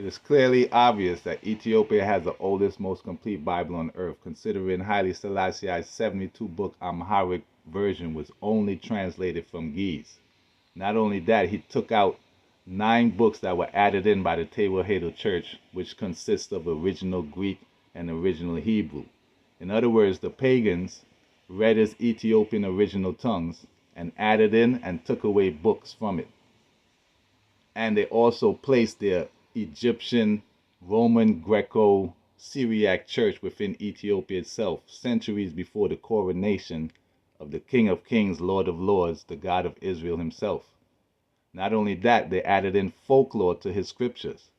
It is clearly obvious that Ethiopia has the oldest, most complete Bible on earth, considering Haile Selassie's 72-book Amharic version was only translated from Ge'ez. Not only that, he took out 9 books that were added in by the Tewahedo Church, which consists of original Greek and original Hebrew. In other words, the pagans read his Ethiopian original tongues and added in and took away books from it. And they also placed their Egyptian, Roman, Greco, Syriac church within Ethiopia itself, centuries before the coronation of the King of Kings, Lord of Lords, the God of Israel himself. Not only that, they added in folklore to his scriptures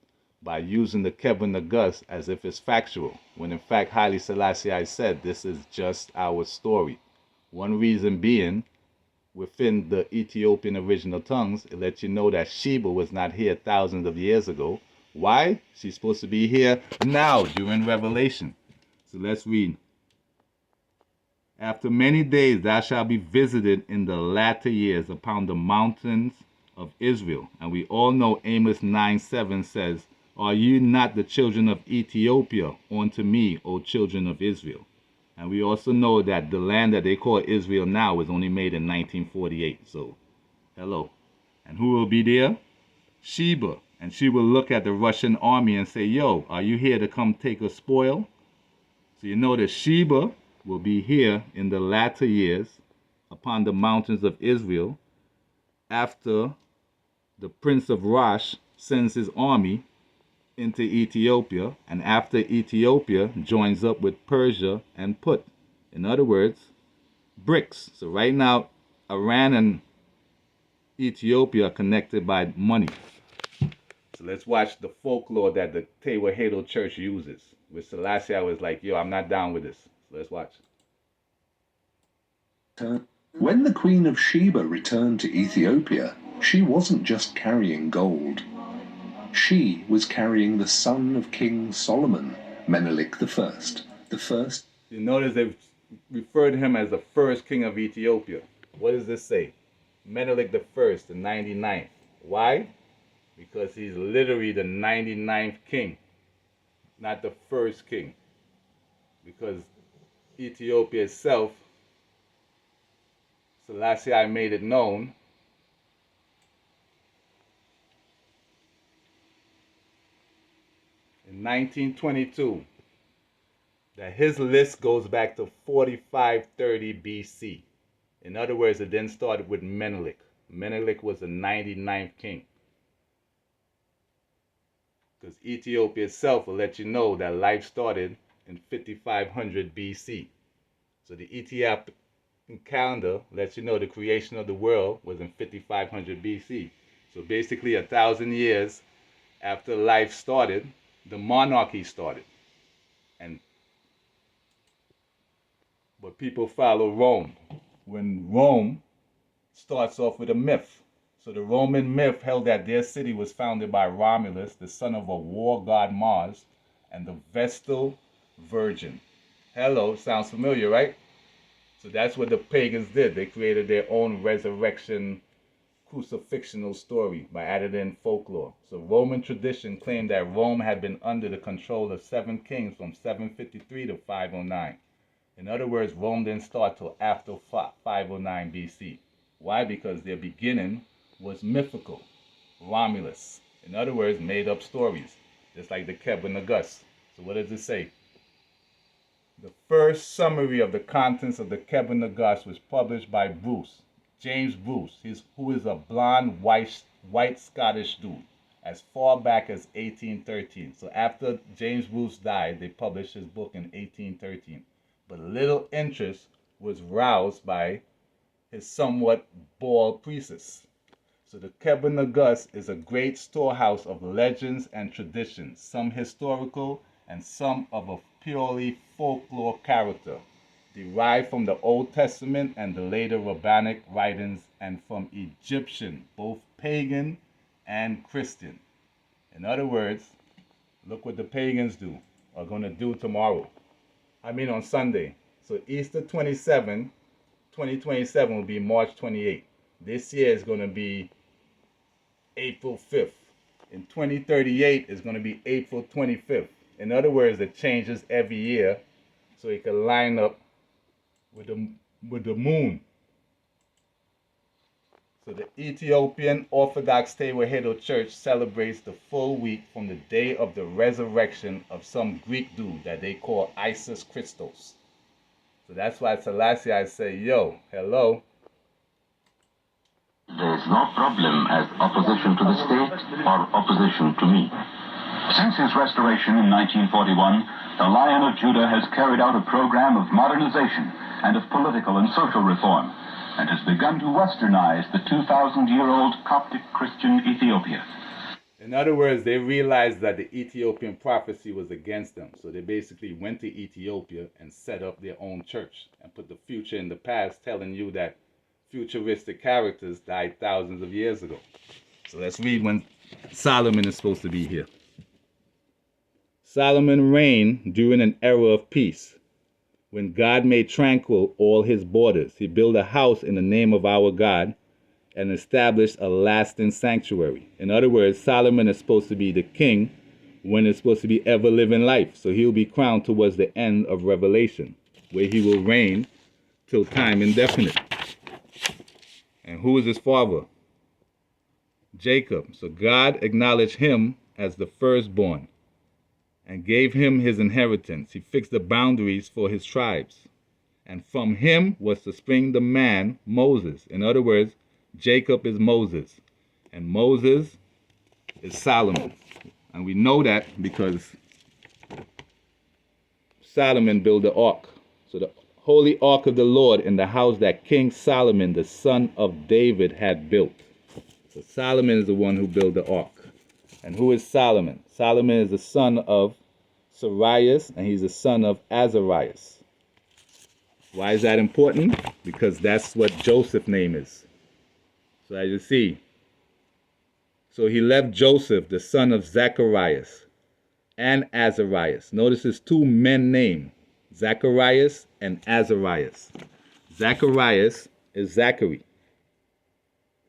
by using the Kebun Nagus as if it's factual, when in fact Haile Selassie said this is just our story. One reason being, within the Ethiopian original tongues, it lets you know that Sheba was not here thousands of years ago. Why? She's supposed to be here now during Revelation. So let's read. After many days thou shalt be visited in the latter years upon the mountains of Israel. And we all know Amos 9:7 says, Are you not the children of Ethiopia unto me, O children of Israel? And we also know that the land that they call Israel now was only made in 1948. So, hello. And who will be there? Sheba. And she will look at the Russian army and say, Yo, are you here to come take a spoil? So you know that Sheba will be here in the latter years upon the mountains of Israel after the prince of Rosh sends his army into Ethiopia, and after Ethiopia joins up with Persia and Put. In other words, BRICS. So right now, Iran and Ethiopia are connected by money. So let's watch the folklore that the Tewahedo church uses. With Selassie, I was like, yo, I'm not down with this. So let's watch. When the Queen of Sheba returned to Ethiopia, she wasn't just carrying gold. She was carrying the son of King Solomon, Menelik the first. You notice they've referred to him as the first king of Ethiopia. What does this say? Menelik the first, the 99th. Why? Because he's literally the 99th king, not the first king. Because Ethiopia itself, Selassie made it known in 1922 that his list goes back to 4530 BC. In other words, it then started with Menelik. Menelik was the 99th king. Because Ethiopia itself will let you know that life started in 5500 BC. So the Ethiopian calendar lets you know the creation of the world was in 5500 BC. So basically 1,000 years after life started, the monarchy started. But people follow Rome. When Rome starts off with a myth. So the Roman myth held that their city was founded by Romulus, the son of a war god Mars, and the Vestal Virgin. Hello, sounds familiar, right? So that's what the pagans did. They created their own resurrection crucifixional story by adding in folklore. So Roman tradition claimed that Rome had been under the control of 7 kings from 753 to 509. In other words, Rome didn't start till after 509 BC. Why? Because their beginning was mythical. Romulus. In other words, made up stories. Just like the Kebun Nagus. So what does it say? The first summary of the contents of the Kebun Nagus was published by James Bruce, who is a blonde, white Scottish dude, as far back as 1813. So after James Bruce died, they published his book in 1813. But little interest was roused by his somewhat bald priestess. So the Kebun Nagus is a great storehouse of legends and traditions, some historical and some of a purely folklore character, derived from the Old Testament and the later rabbinic writings, and from Egyptian, both pagan and Christian. In other words, look what the pagans are going to do tomorrow. On Sunday. So Easter 2027 will be March 28th. This year is going to be April 5th In 2038 is going to be April 25th. In other words, it changes every year so it can line up with the moon. So the Ethiopian Orthodox Tewahedo Church celebrates the full week from the day of the resurrection of some Greek dude that they call Isis Christos. So that's why Selassie I say, yo, hello. There is no problem as opposition to the state or opposition to me. Since his restoration in 1941, the Lion of Judah has carried out a program of modernization and of political and social reform, and has begun to westernize the 2,000-year-old Coptic Christian Ethiopia. In other words, they realized that the Ethiopian prophecy was against them. So they basically went to Ethiopia and set up their own church and put the future in the past, telling you that futuristic characters died thousands of years ago. So let's read when Solomon is supposed to be here. Solomon reigned during an era of peace, when God made tranquil all his borders. He built a house in the name of our God and established a lasting sanctuary. In other words, Solomon is supposed to be the king when it's supposed to be ever-living life. So he'll be crowned towards the end of Revelation, where he will reign till time indefinite. And who is his father? Jacob. So God acknowledged him as the firstborn and gave him his inheritance. He fixed the boundaries for his tribes. And from him was to spring the man, Moses. In other words, Jacob is Moses, and Moses is Solomon. And we know that because Solomon built the ark. So the holy ark of the Lord in the house that King Solomon, the son of David, had built. So Solomon is the one who built the ark. And who is Solomon? Solomon is the son of Sarias, and he's the son of Azarias. Why is that important? Because that's what Joseph's name is. So as you see, so he left Joseph, the son of Zacharias, and Azarias. Notice his two men names, Zacharias and Azarias. Zacharias is Zachary.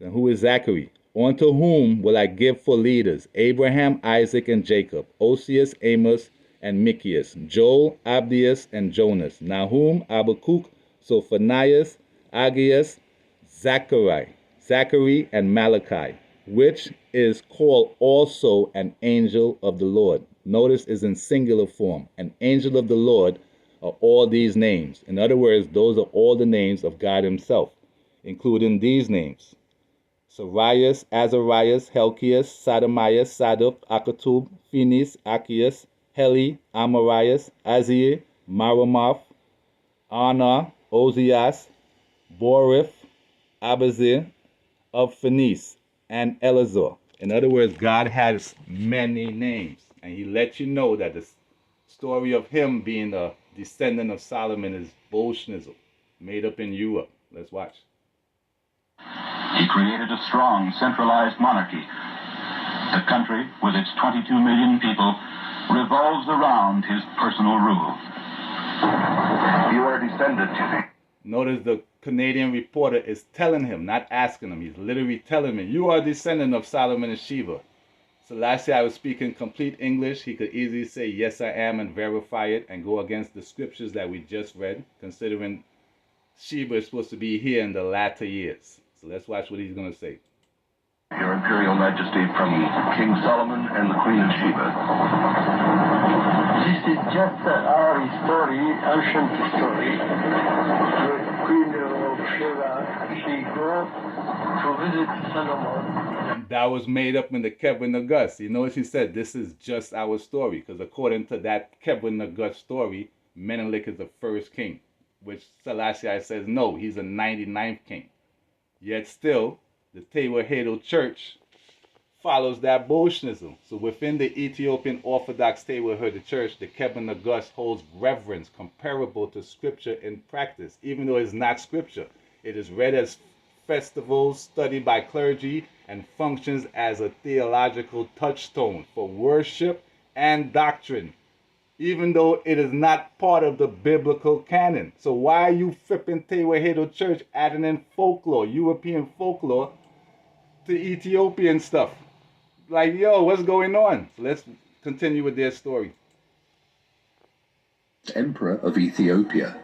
And who is Zachary? Unto whom will I give for leaders? Abraham, Isaac, and Jacob, Oseas, Amos, and Michias, Joel, Abdias, and Jonas, Nahum, Habakkuk, Sophonias, Aggeus, Zachary, and Malachi, which is called also an angel of the Lord. Notice is in singular form. An angel of the Lord are all these names. In other words, those are all the names of God himself, including these names: Sarias, Azarias, Helkias, Sadomias, Sadok, Akatub, Phineas, Achias, Heli, Amarias, Azir, Maramoth, Anna, Ozias, Borith, Abazir, of Phoenice, and Elazar. In other words, God has many names. And he let you know that the story of him being a descendant of Solomon is Bolshevism, made up in Europe. Let's watch. He created a strong, centralized monarchy. The country, with its 22 million people, revolves around his personal rule. You are descended to me. Notice the Canadian reporter is telling him, not asking him. He's literally telling him, you are a descendant of Solomon and Sheba. So last year I was speaking complete English. He could easily say, yes, I am, and verify it and go against the scriptures that we just read, considering Sheba is supposed to be here in the latter years. So let's watch what he's going to say. Your Imperial Majesty, from King Solomon and the Queen of Sheba. This is just our story, ancient story. The Queen of Sheba, she go to visit Solomon. That was made up in the Kevin August. You notice he said, this is just our story. Because according to that Kevin August story, Menelik is the first king. Which Selassie says, no, he's the 99th king. Yet still, the Tewahedo Church follows that Bolshevism. So within the Ethiopian Orthodox Tewahedo Church, the Kevin August holds reverence comparable to scripture in practice. Even though it's not scripture, it is read as festivals, studied by clergy, and functions as a theological touchstone for worship and doctrine, even though it is not part of the biblical canon. So why are you flipping Tewahedo Church adding in folklore, European folklore, to Ethiopian stuff? like, yo, what's going on? So let's continue with their story. Emperor of Ethiopia.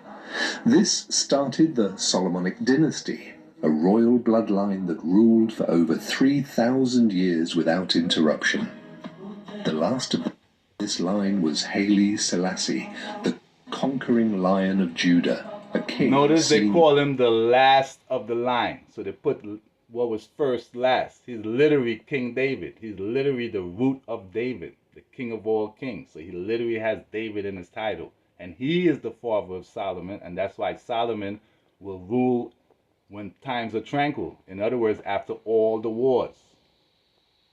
This started the Solomonic dynasty, a royal bloodline that ruled for over 3,000 years without interruption. The last of this line was Haile Selassie, the conquering lion of Judah, a king. Notice they call him the last of the line. So they put what was first last. He's literally King David. He's literally the root of David, the king of all kings. So he literally has David in his title. And he is the father of Solomon. And that's why Solomon will rule when times are tranquil. In other words, after all the wars.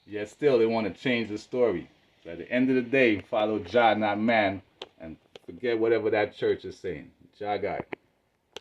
Yet still they want to change the story. So at the end of the day, follow Jah, not man, and forget whatever that church is saying. Jah God.